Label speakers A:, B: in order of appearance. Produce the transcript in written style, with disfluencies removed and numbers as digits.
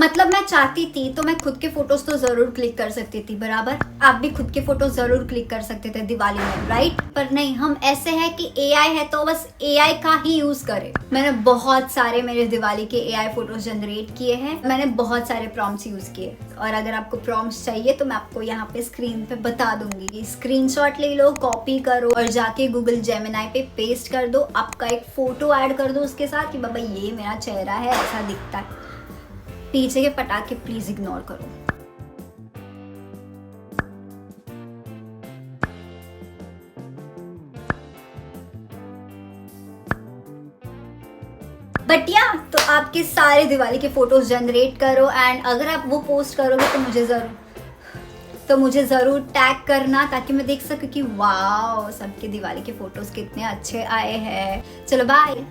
A: मतलब मैं चाहती थी तो मैं खुद के फोटोज तो जरूर क्लिक कर सकती थी, बराबर आप भी खुद के फोटो जरूर क्लिक कर सकते थे दिवाली में, राइट? पर नहीं, हम ऐसे हैं कि एआई है तो बस एआई का ही यूज करें। मैंने बहुत सारे मेरे दिवाली के एआई फोटोज जनरेट किए हैं, मैंने बहुत सारे प्रॉम्प्ट्स यूज किए, और अगर आपको प्रॉम्प्ट्स चाहिए तो मैं आपको यहाँ पे स्क्रीन पे बता दूंगी। स्क्रीनशॉट ले लो, कॉपी करो और जाके गूगल जेमिनाई पे पेस्ट कर दो, आपका एक फोटो ऐड कर दो उसके साथ कि बाबा ये मेरा चेहरा है, ऐसा दिखता है। पीछे के पटाखे प्लीज इग्नोर करो। बट या तो आपके सारे दिवाली के फोटोज जनरेट करो, एंड अगर आप वो पोस्ट करोगे तो मुझे जरूर टैग करना, ताकि मैं देख सकूं कि वाओ सबके दिवाली के फोटोज कितने अच्छे आए हैं। चलो बाय।